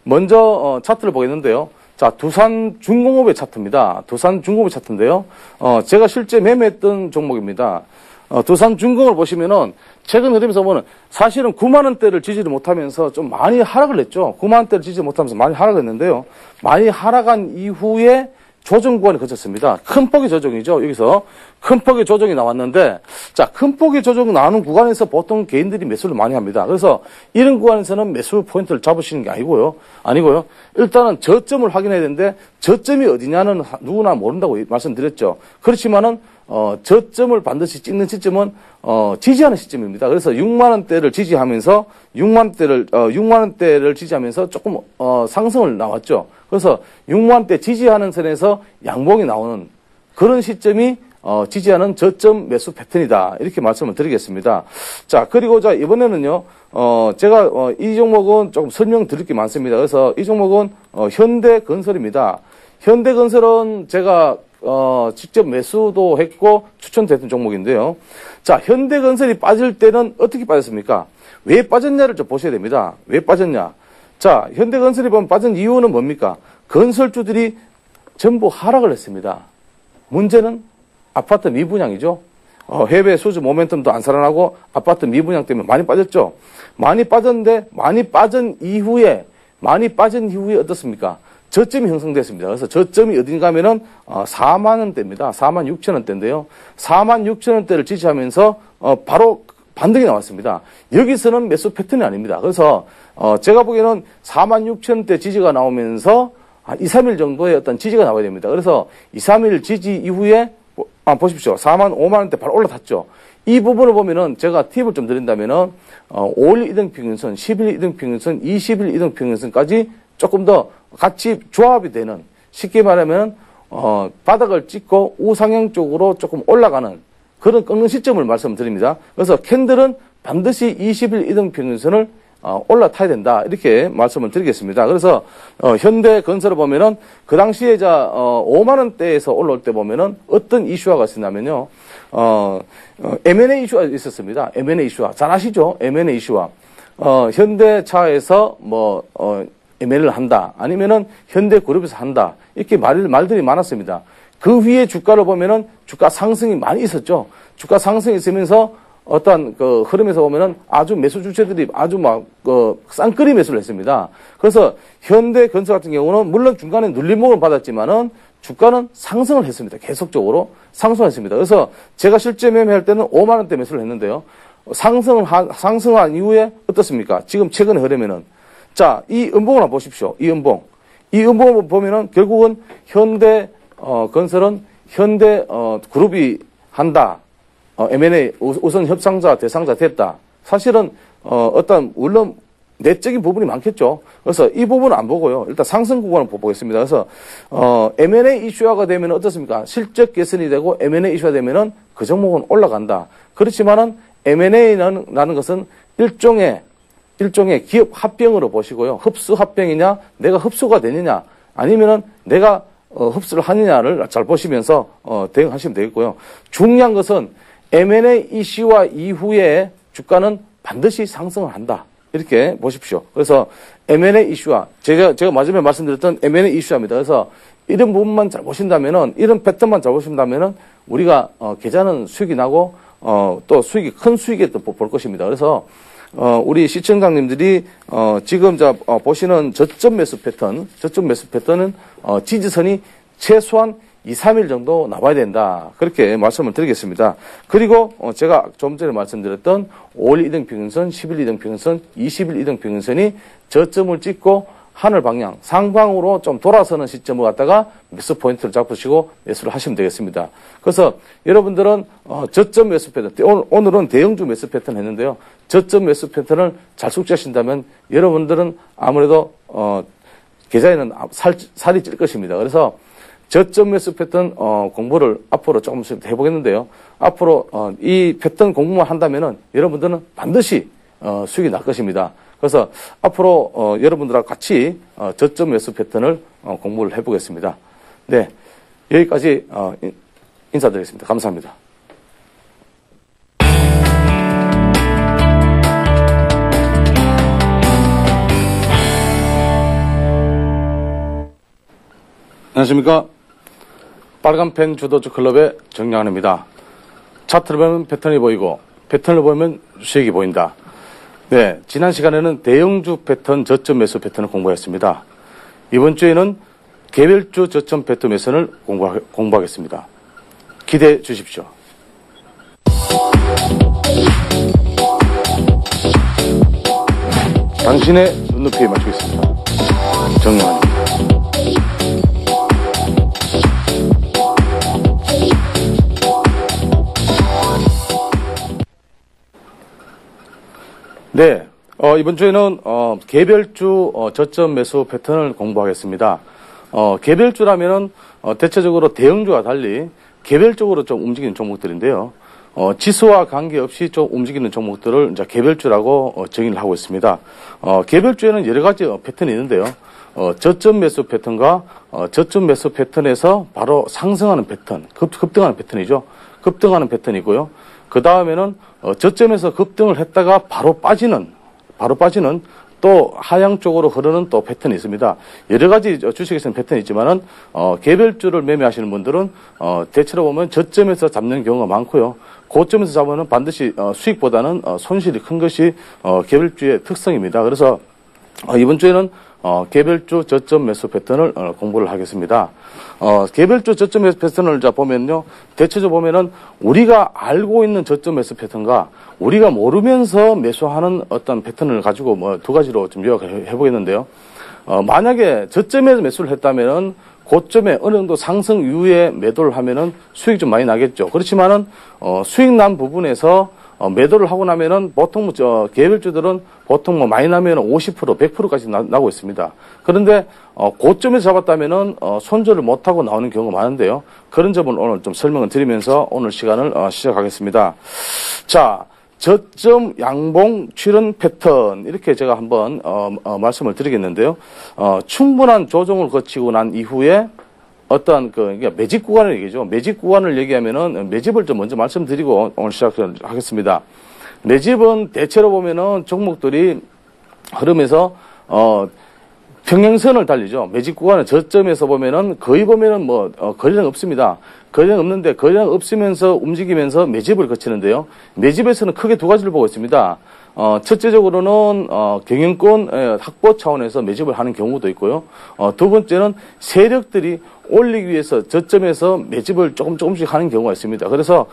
먼저, 차트를 보겠는데요. 자, 두산중공업의 차트입니다. 두산중공업의 차트인데요. 제가 실제 매매했던 종목입니다. 두산중공업을 보시면은 최근 흐름에서 보면 사실은 9만원대를 지지를 못하면서 좀 많이 하락을 했죠. 9만원대를 지지 못하면서 많이 하락을 했는데요. 많이 하락한 이후에 조정 구간이 거쳤습니다. 큰 폭의 조정이죠. 여기서 큰 폭의 조정이 나왔는데, 자, 큰 폭의 조정 나오는 구간에서 보통 개인들이 매수를 많이 합니다. 그래서 이런 구간에서는 매수 포인트를 잡으시는 게 아니고요. 일단은 저점을 확인해야 되는데, 저점이 어디냐는 누구나 모른다고 말씀드렸죠. 그렇지만은, 저점을 반드시 찍는 시점은, 지지하는 시점입니다. 그래서 6만원대를 지지하면서, 6만원대를 지지하면서 조금, 상승을 나왔죠. 그래서 6만원대 지지하는 선에서 양봉이 나오는 그런 시점이 지지하는 저점 매수 패턴이다. 이렇게 말씀을 드리겠습니다. 자, 그리고 자, 이번에는요, 제가 이 종목은 조금 설명드릴 게 많습니다. 그래서 이 종목은 현대건설입니다. 현대건설은 제가 직접 매수도 했고 추천됐던 종목인데요. 자, 현대건설이 빠질 때는 어떻게 빠졌습니까? 왜 빠졌냐를 좀 보셔야 됩니다. 왜 빠졌냐? 자, 현대건설이 보면 빠진 이유는 뭡니까? 건설주들이 전부 하락을 했습니다. 문제는 아파트 미분양이죠. 해외 수주 모멘텀도 안 살아나고 아파트 미분양 때문에 많이 빠졌죠. 많이 빠졌는데 많이 빠진 이후에 어떻습니까? 저점이 형성됐습니다. 그래서 저점이 어딘가 하면은 4만 원대입니다. 4만 6천 원대인데요. 4만 6천 원대를 지지하면서 바로 반등이 나왔습니다. 여기서는 매수 패턴이 아닙니다. 그래서 제가 보기에는 4만 6천 원대 지지가 나오면서 한 2, 3일 정도의 어떤 지지가 나와야 됩니다. 그래서 2, 3일 지지 이후에 보십시오. 4만 5만 원대 바로 올라탔죠. 이 부분을 보면은 제가 팁을 좀 드린다면은 5일 이등 평균선, 10일 이등 평균선, 20일 이등 평균선까지 조금 더 같이 조합이 되는, 쉽게 말하면 바닥을 찍고 우상향 쪽으로 조금 올라가는 그런 꺾는 시점을 말씀드립니다. 그래서 캔들은 반드시 20일 이등 평균선을 올라타야 된다. 이렇게 말씀을 드리겠습니다. 그래서 현대건설을 보면은 그 당시에 5만 원대에서 올라올 때 보면은 어떤 이슈화가 있었냐면요. M&A 이슈가 있었습니다. M&A 이슈화. 잘 아시죠? M&A 이슈화. 현대차에서 M&A를 한다. 아니면은 현대그룹에서 한다. 이렇게 말들이 많았습니다. 그 위에 주가를 보면은 주가 상승이 많이 있었죠. 주가 상승이 있으면서 어떤 그 흐름에서 보면은 아주 매수 주체들이 아주 쌍끌이 매수를 했습니다. 그래서 현대건설 같은 경우는 물론 중간에 눌림목을 받았지만은 주가는 상승을 했습니다. 계속적으로 상승했습니다. 그래서 제가 실제 매매할 때는 5만 원대 매수를 했는데요. 상승한 이후에 어떻습니까? 지금 최근에 흐르면은 자, 이 음봉을 한번 보십시오. 이 음봉을 보면은 결국은 현대건설은 현대그룹이 한다. M&A 우선 협상자 대상자 됐다. 사실은 물론 내적인 부분이 많겠죠. 그래서 이 부분은 안 보고요. 일단 상승 구간을 보겠습니다. 그래서 M&A 이슈화가 되면 어떻습니까? 실적 개선이 되고 M&A 이슈화 되면은 그 종목은 올라간다. 그렇지만은 M&A라는 것은 일종의 기업 합병으로 보시고요. 흡수 합병이냐, 내가 흡수가 되느냐, 아니면은 내가 흡수를 하느냐를 잘 보시면서 대응하시면 되겠고요. 중요한 것은 M&A 이슈화 이후에 주가는 반드시 상승을 한다. 이렇게 보십시오. 그래서 M&A 이슈화, 제가 마지막에 말씀드렸던 M&A 이슈화입니다. 그래서 이런 부분만 잘 보신다면은, 이런 패턴만 잘 보신다면은 우리가 계좌는 수익이 나고 또 큰 수익이 또 볼 것입니다. 그래서 우리 시청자님들이 지금 보시는 저점 매수 패턴은 지지선이 최소한 2, 3일 정도 나와야 된다. 그렇게 말씀을 드리겠습니다. 그리고 제가 좀 전에 말씀드렸던 5일 이등 평균선, 10일 이등 평균선, 20일 이등 평균선이 저점을 찍고 하늘 방향, 상방으로 좀 돌아서는 시점을 갖다가 매수 포인트를 잡으시고 매수를 하시면 되겠습니다. 그래서 여러분들은 저점 매수 패턴, 오늘은 대형주 매수 패턴 했는데요. 저점 매수 패턴을 잘 숙지하신다면 여러분들은 아무래도 계좌에는 살이 찔 것입니다. 그래서 저점 매수 패턴 공부를 앞으로 조금씩 해보겠는데요. 앞으로 이 패턴 공부만 한다면은 여러분들은 반드시 수익이 날 것입니다. 그래서 앞으로 여러분들하고 같이 저점 매수 패턴을 공부를 해보겠습니다. 네, 여기까지 인사드리겠습니다. 감사합니다. 안녕하십니까. 빨간펜 주도주 클럽의 정양환입니다. 차트를 보면 패턴이 보이고 패턴을 보면 수익이 보인다. 네, 지난 시간에는 대형주 패턴 저점 매수 패턴을 공부했습니다. 이번 주에는 개별주 저점 패턴 매수를 공부하겠습니다. 기대해 주십시오. 당신의 눈높이에 맞추겠습니다. 정양환입니다. 네, 이번 주에는 개별주 저점 매수 패턴을 공부하겠습니다. 개별주라면은 대체적으로 대형주와 달리 개별적으로 좀 움직이는 종목들인데요. 지수와 관계없이 좀 움직이는 종목들을 이제 개별주라고 정의를 하고 있습니다. 개별주에는 여러 가지 패턴이 있는데요. 저점 매수 패턴과 저점 매수 패턴에서 바로 상승하는 패턴, 급등하는 패턴이죠. 급등하는 패턴이고요. 그 다음에는 저점에서 급등을 했다가 바로 빠지는 또 하향 쪽으로 흐르는 또 패턴이 있습니다. 여러 가지 주식에서는 패턴이 있지만은 개별주를 매매하시는 분들은 대체로 보면 저점에서 잡는 경우가 많고요. 고점에서 잡으면 반드시 수익보다는 손실이 큰 것이 개별주의 특성입니다. 그래서 이번 주에는 개별주 저점 매수 패턴을 공부를 하겠습니다. 개별주 저점 매수 패턴을 보면요. 대체적으로 보면은 우리가 알고 있는 저점 매수 패턴과 우리가 모르면서 매수하는 어떤 패턴을 가지고 두 가지로 좀 요약을 해보겠는데요. 만약에 저점에서 매수를 했다면은 고점에 어느 정도 상승 이후에 매도를 하면은 수익이 좀 많이 나겠죠. 그렇지만은 수익 난 부분에서 매도를 하고 나면은 보통 개별주들은 보통 많이 나면 50%, 100%까지 나고 있습니다. 그런데 고점에서 잡았다면은 손절을 못하고 나오는 경우가 많은데요. 그런 점을 오늘 좀 설명을 드리면서 오늘 시간을 시작하겠습니다. 자, 저점 양봉 출현 패턴 이렇게 제가 한번 말씀을 드리겠는데요. 충분한 조정을 거치고 난 이후에 어떠한 그러니까 매집 구간을 얘기죠. 매집 구간을 얘기하면은 매집을 좀 먼저 말씀드리고 오늘 시작하겠습니다. 매집은 대체로 보면은 종목들이 흐름에서 평행선을 달리죠. 매집 구간은 저점에서 보면은 거의 보면은 거래량 없습니다. 거래량 없는데 거래량 없으면서 움직이면서 매집을 거치는데요. 매집에서는 크게 두 가지를 보고 있습니다. 첫째적으로는 경영권 확보 차원에서 매집을 하는 경우도 있고요. 두 번째는 세력들이 올리기 위해서 저점에서 매집을 조금씩 하는 경우가 있습니다. 그래서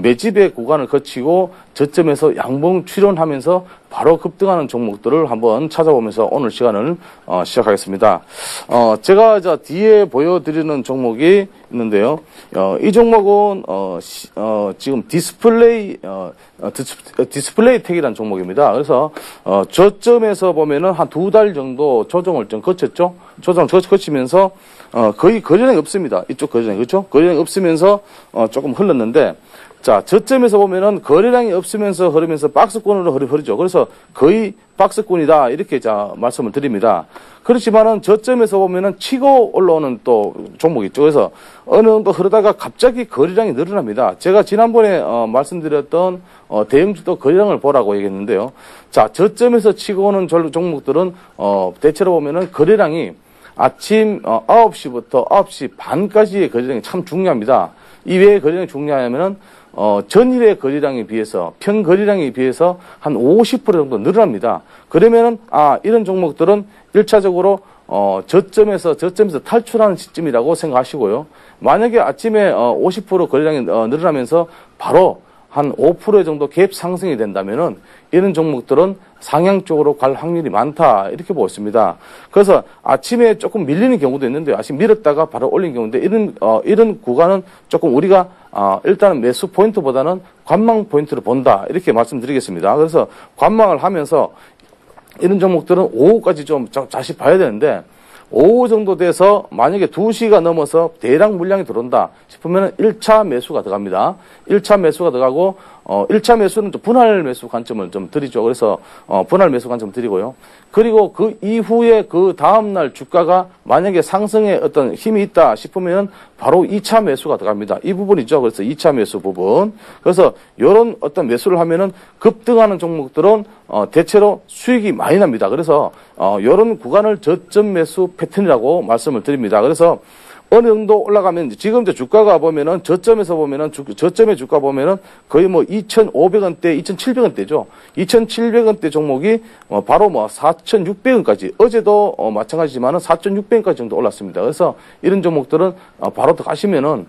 매집의 구간을 거치고 저점에서 양봉 출현하면서 바로 급등하는 종목들을 한번 찾아보면서 오늘 시간을 시작하겠습니다. 제가 뒤에 보여드리는 종목이 있는데요. 이 종목은 지금 디스플레이 텍이라는 종목입니다. 그래서 저점에서 보면은 한 두 달 정도 조정을 좀 거쳤죠. 조정을 거치면서 거의 거래량이 없습니다. 이쪽 거래량, 그렇죠? 거래량이 없으면서 조금 흘렀는데, 자, 저점에서 보면은 거래량이 없으면서 흐르면서 박스권으로 흐르죠. 그래서 거의 박스권이다. 이렇게 말씀을 드립니다. 그렇지만은 저점에서 보면은 치고 올라오는 또 종목이 있죠. 그래서 어느 정도 흐르다가 갑자기 거래량이 늘어납니다. 제가 지난번에 말씀드렸던 대형주도 거래량을 보라고 얘기했는데요. 자, 저점에서 치고 오는 종목들은 대체로 보면은 거래량이 아침 9시부터 9시 반까지의 거래량이 참 중요합니다. 이외에 거래량이 중요하냐면은 전일의 거래량에 비해서 평거래량에 비해서 한 50% 정도 늘어납니다. 그러면은 이런 종목들은 1차적으로 저점에서 탈출하는 시점이라고 생각하시고요. 만약에 아침에 50% 거래량이 늘어나면서 바로 한 5% 정도 갭 상승이 된다면은 이런 종목들은 상향 쪽으로 갈 확률이 많다 이렇게 보고 있습니다. 그래서 아침에 조금 밀리는 경우도 있는데 아침 밀었다가 바로 올린 경우인데 이런 구간은 조금 우리가 일단은 매수 포인트보다는 관망 포인트를 본다 이렇게 말씀드리겠습니다. 그래서 관망을 하면서 이런 종목들은 오후까지 좀 다시 봐야 되는데 오후 정도 돼서 만약에 2시가 넘어서 대량 물량이 들어온다 싶으면 1차 매수가 들어갑니다. 1차 매수가 들어가고 1차 매수는 좀 분할 매수 관점을 좀 드리죠. 그래서 분할 매수 관점 드리고요. 그리고 그 이후에 그 다음날 주가가 만약에 상승에 어떤 힘이 있다 싶으면 바로 2차 매수가 들어갑니다. 이 부분이죠. 그래서 2차 매수 부분. 그래서 이런 어떤 매수를 하면은 급등하는 종목들은 대체로 수익이 많이 납니다. 그래서 이런 구간을 저점 매수 패턴이라고 말씀을 드립니다. 그래서 어느 정도 올라가면 지금 이제 주가가 보면은 저점에서 보면은 저점의 주가 보면은 거의 뭐 2,500원대, 2,700원대죠. 2,700원대 종목이 바로 뭐 4,600원까지 어제도 마찬가지지만은 4,600원까지 정도 올랐습니다. 그래서 이런 종목들은 바로 들어가시면은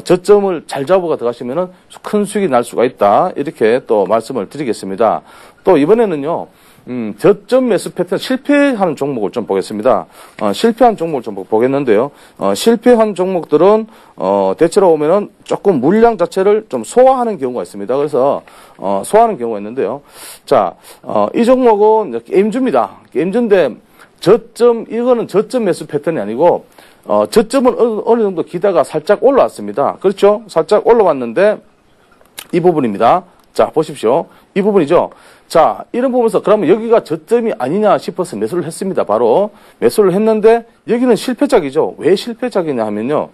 저점을 잘 잡아가 들어가시면은 큰 수익이 날 수가 있다. 이렇게 또 말씀을 드리겠습니다. 또 이번에는요. 저점 매수 패턴 실패하는 종목을 좀 보겠습니다. 실패한 종목을 좀 보겠는데요. 실패한 종목들은, 대체로 보면은 조금 물량 자체를 좀 소화하는 경우가 있습니다. 그래서, 소화하는 경우가 있는데요. 자, 이 종목은 게임주입니다. 게임주인데, 이거는 저점 매수 패턴이 아니고, 저점은 어느 정도 기다가 살짝 올라왔습니다. 그렇죠? 살짝 올라왔는데, 이 부분입니다. 자, 보십시오. 이 부분이죠. 자, 이런 부분에서 그러면 여기가 저점이 아니냐 싶어서 매수를 했습니다. 바로 매수를 했는데 여기는 실패작이죠. 왜 실패작이냐 하면요.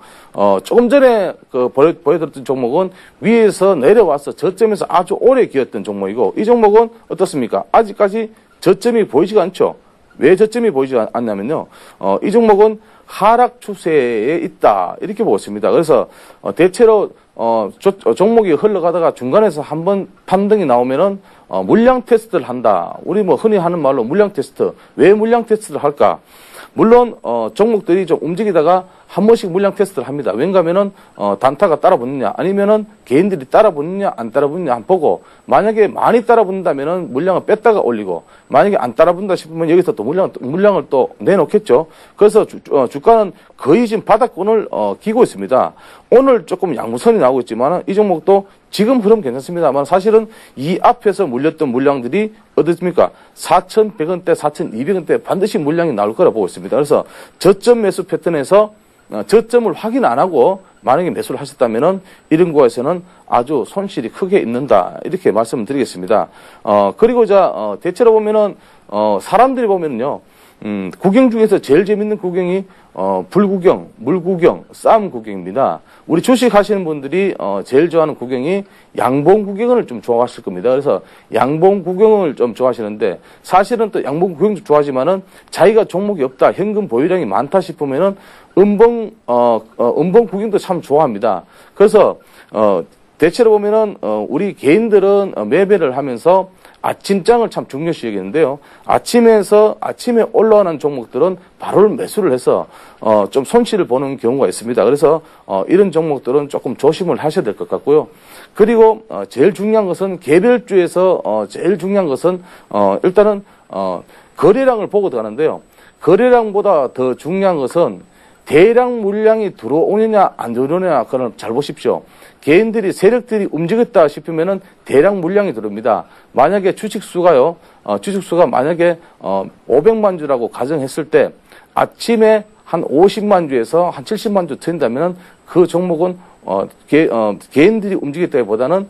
조금 전에 보여드렸던 종목은 위에서 내려와서 저점에서 아주 오래 기었던 종목이고 이 종목은 어떻습니까? 아직까지 저점이 보이지가 않죠. 왜 저점이 보이지 않냐면요. 이 종목은 하락 추세에 있다. 이렇게 보고 있습니다. 그래서 대체로 종목이 흘러가다가 중간에서 한번 판등이 나오면은 물량 테스트를 한다. 우리 뭐 흔히 하는 말로 물량 테스트. 왜 물량 테스트를 할까? 물론 종목들이 좀 움직이다가 한 번씩 물량 테스트를 합니다. 왠가면은 단타가 따라붙느냐 아니면은 개인들이 따라붙느냐 안 따라붙느냐 한번 보고 만약에 많이 따라붙는다면은 물량을 뺐다가 올리고 만약에 안 따라붙는다 싶으면 여기서 또 물량을 또 내놓겠죠. 그래서 주가는 거의 지금 바닥권을 기고 있습니다. 오늘 조금 양무선이 나오고 있지만 이 종목도 지금 흐름 괜찮습니다만 사실은 이 앞에서 물렸던 물량들이 어떻습니까? 4,100원대, 4,200원대 반드시 물량이 나올 거라 보고 있습니다. 그래서 저점 매수 패턴에서 저점을 확인 안 하고 만약에 매수를 하셨다면은 이런 거에서는 아주 손실이 크게 있는다. 이렇게 말씀을 드리겠습니다. 그리고 대체로 보면은, 사람들이 보면은요, 구경 중에서 제일 재밌는 구경이, 불구경, 물구경, 싸움 구경입니다. 우리 주식 하시는 분들이, 제일 좋아하는 구경이 양봉 구경을 좀 좋아하실 겁니다. 그래서 양봉 구경을 좀 좋아하시는데, 사실은 또 양봉 구경도 좋아하지만은 자기가 종목이 없다, 현금 보유량이 많다 싶으면은 음봉 구경도 참 좋아합니다. 그래서, 대체로 보면은, 우리 개인들은 매매를 하면서 아침장을 참 중요시 여기는데요. 아침에 올라오는 종목들은 바로 매수를 해서, 좀 손실을 보는 경우가 있습니다. 그래서, 이런 종목들은 조금 조심을 하셔야 될 것 같고요. 그리고, 제일 중요한 것은 개별주에서, 제일 중요한 것은, 일단은, 거래량을 보고 들어가는데요. 거래량보다 더 중요한 것은 대량 물량이 들어오느냐 안 들어오느냐 그걸 잘 보십시오. 개인들이 세력들이 움직였다 싶으면은 대량 물량이 들어옵니다. 만약에 주식수가 만약에 500만 주라고 가정했을 때 아침에 한 50만 주에서 한 70만 주 트인다면은 그 종목은 개인들이 움직였다기보다는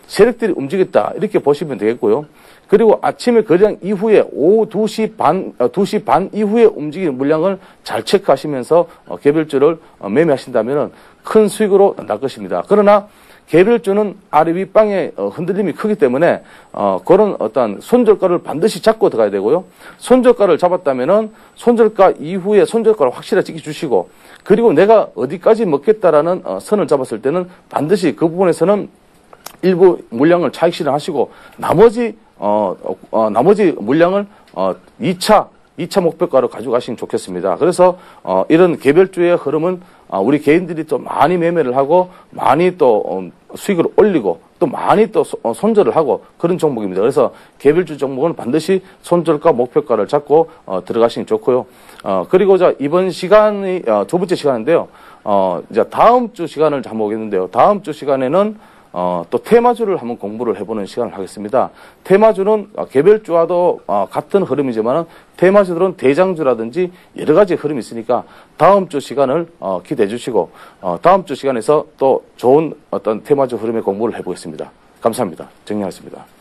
세력들이 움직였다 이렇게 보시면 되겠고요. 그리고 아침에 거래량 이후에 오후 2시 반 이후에 움직이는 물량을 잘 체크하시면서 개별주를 매매하신다면 큰 수익으로 날 것입니다. 그러나 개별주는 아래 윗방에 흔들림이 크기 때문에 그런 어떤 손절가를 반드시 잡고 들어가야 되고요. 손절가를 잡았다면은 손절가 이후에 손절가를 확실하게 지켜주시고 그리고 내가 어디까지 먹겠다라는 선을 잡았을 때는 반드시 그 부분에서는 일부 물량을 차익 실현하시고 나머지 물량을 2차 목표가로 가져가시면 좋겠습니다. 그래서 이런 개별주의 흐름은 우리 개인들이 또 많이 매매를 하고 많이 또 수익을 올리고 또 많이 또 손절을 하고 그런 종목입니다. 그래서 개별주 종목은 반드시 손절가 목표가를 잡고 들어가시면 좋고요. 그리고 이번 시간이 두 번째 시간인데요. 이제 다음 주 시간을 한번 보겠는데요. 다음 주 시간에는 또 테마주를 한번 공부를 해보는 시간을 하겠습니다. 테마주는 개별주와도 같은 흐름이지만 테마주들은 대장주라든지 여러 가지 흐름이 있으니까 다음 주 시간을 기대해 주시고 다음 주 시간에서 또 좋은 어떤 테마주 흐름의 공부를 해보겠습니다. 감사합니다. 정리하겠습니다.